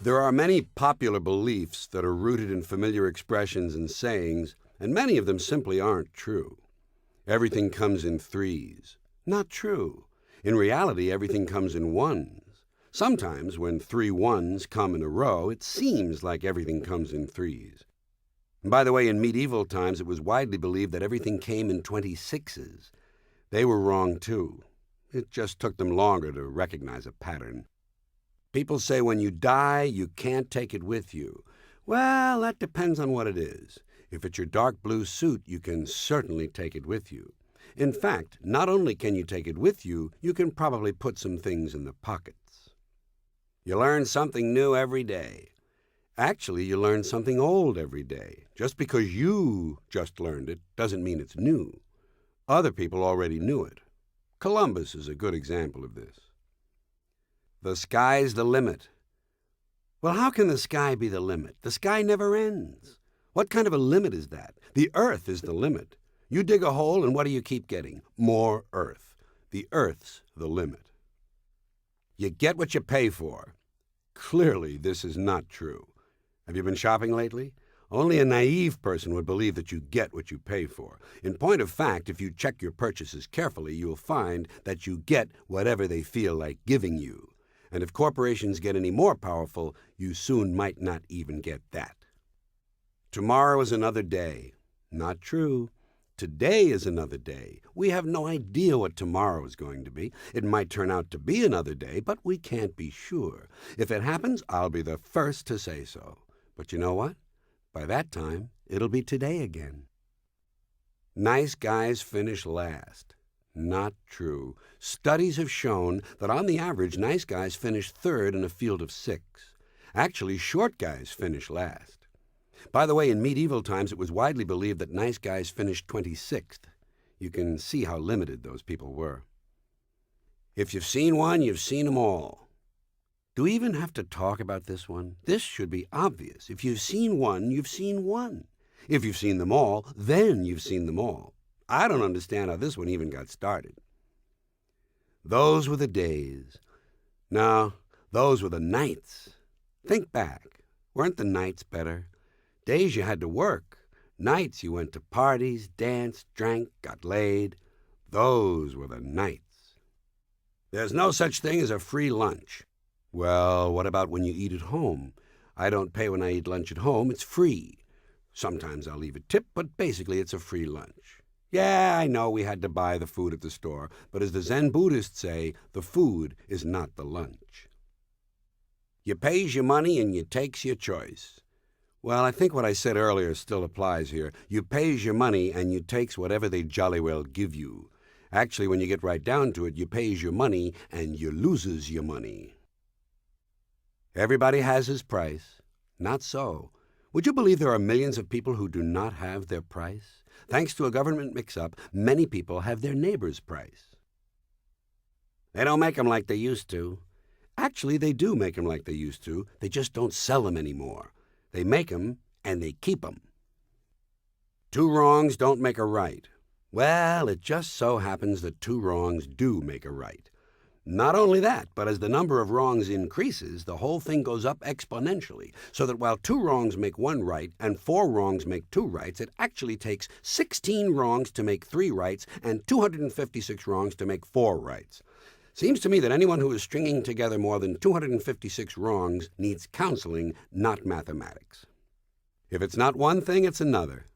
There are many popular beliefs that are rooted in familiar expressions and sayings, and many of them simply aren't true. Everything comes in threes. Not true. In reality, everything comes in ones. Sometimes, when 3 ones come in a row, it seems like everything comes in threes. And by the way, in medieval times, it was widely believed that everything came in 26s. They were wrong, too. It just took them longer to recognize a pattern. People say when you die, you can't take it with you. Well, that depends on what it is. If it's your dark blue suit, you can certainly take it with you. In fact, not only can you take it with you, you can probably put some things in the pockets. You learn something new every day. Actually, you learn something old every day. Just because you just learned it doesn't mean it's new. Other people already knew it. Columbus is a good example of this. The sky's the limit. Well, how can the sky be the limit? The sky never ends. What kind of a limit is that? The earth is the limit. You dig a hole, and what do you keep getting? More earth. The earth's the limit. You get what you pay for. Clearly, this is not true. Have you been shopping lately? Only a naive person would believe that you get what you pay for. In point of fact, if you check your purchases carefully, you'll find that you get whatever they feel like giving you. And if corporations get any more powerful, you soon might not even get that. Tomorrow is another day. Not true. Today is another day. We have no idea what tomorrow is going to be. It might turn out to be another day, but we can't be sure. If it happens, I'll be the first to say so. But you know what? By that time, it'll be today again. Nice guys finish last. Not true. Studies have shown that on the average, nice guys finish third in a field of 6. Actually, short guys finish last. By the way, in medieval times, it was widely believed that nice guys finished 26th. You can see how limited those people were. If you've seen one, you've seen them all. Do we even have to talk about this one? This should be obvious. If you've seen one, you've seen one. If you've seen them all, then you've seen them all. I don't understand how this one even got started. Those were the days. No, those were the nights. Think back. Weren't the nights better? Days you had to work. Nights you went to parties, danced, drank, got laid. Those were the nights. There's no such thing as a free lunch. Well, what about when you eat at home? I don't pay when I eat lunch at home. It's free. Sometimes I'll leave a tip, but basically it's a free lunch. Yeah, I know we had to buy the food at the store, but as the Zen Buddhists say, the food is not the lunch. You pays your money and you takes your choice. Well, I think what I said earlier still applies here. You pays your money and you takes whatever they jolly well give you. Actually, when you get right down to it, you pays your money and you loses your money. Everybody has his price. Not so. Would you believe there are millions of people who do not have their price? Thanks to a government mix-up, many people have their neighbor's price. They don't make them like they used to. Actually, they do make them like they used to. They just don't sell them anymore. They make them, and they keep them. 2 wrongs don't make a right. Well, it just so happens that 2 wrongs do make a right. Not only that, but as the number of wrongs increases, the whole thing goes up exponentially, so that while 2 wrongs make 1 right and 4 wrongs make 2 rights, it actually takes 16 wrongs to make 3 rights and 256 wrongs to make 4 rights. Seems to me that anyone who is stringing together more than 256 wrongs needs counseling, not mathematics. If it's not one thing, it's another.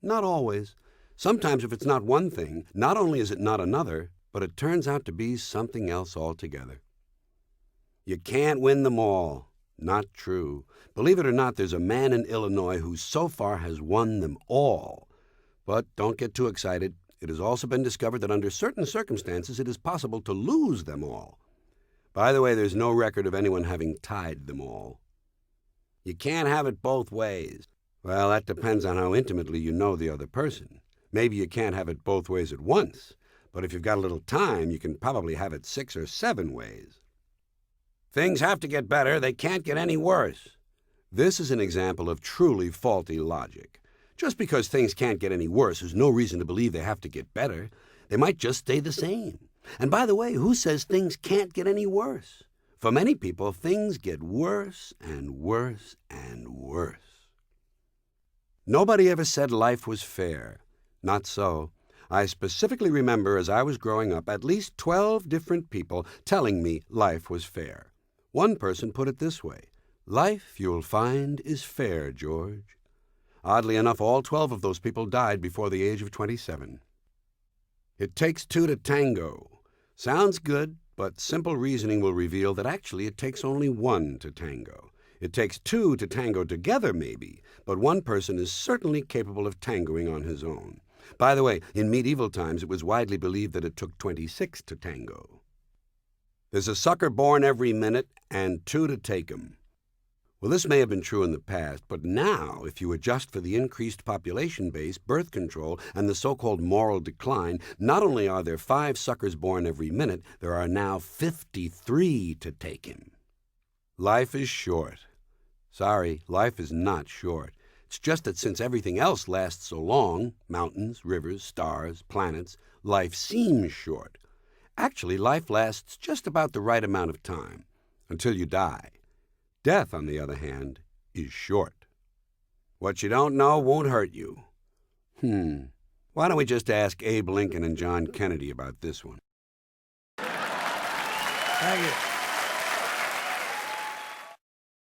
Not always. Sometimes if it's not one thing, not only is it not another, but it turns out to be something else altogether. You can't win them all. Not true. Believe it or not, there's a man in Illinois who so far has won them all. But don't get too excited. It has also been discovered that under certain circumstances it is possible to lose them all. By the way, there's no record of anyone having tied them all. You can't have it both ways. Well, that depends on how intimately you know the other person. Maybe you can't have it both ways at once. But if you've got a little time, you can probably have it 6 or 7 ways. Things have to get better. They can't get any worse. This is an example of truly faulty logic. Just because things can't get any worse is no reason to believe they have to get better. They might just stay the same. And by the way, who says things can't get any worse? For many people, things get worse and worse and worse. Nobody ever said life was fair. Not so. I specifically remember as I was growing up at least 12 different people telling me life was fair. One person put it this way: "Life, you'll find, is fair, George." Oddly enough, all 12 of those people died before the age of 27. It takes two to tango. Sounds good, but simple reasoning will reveal that actually it takes only one to tango. It takes two to tango together, maybe, but one person is certainly capable of tangoing on his own. By the way, in medieval times, it was widely believed that it took 26 to tango. There's a sucker born every minute and two to take 'em. Well, this may have been true in the past, but now, if you adjust for the increased population base, birth control, and the so-called moral decline, not only are there 5 suckers born every minute, there are now 53 to take him. Life is short. Sorry, life is not short. It's just that since everything else lasts so long, mountains, rivers, stars, planets, life seems short. Actually, life lasts just about the right amount of time, until you die. Death, on the other hand, is short. What you don't know won't hurt you. Why don't we just ask Abe Lincoln and John Kennedy about this one? Thank you.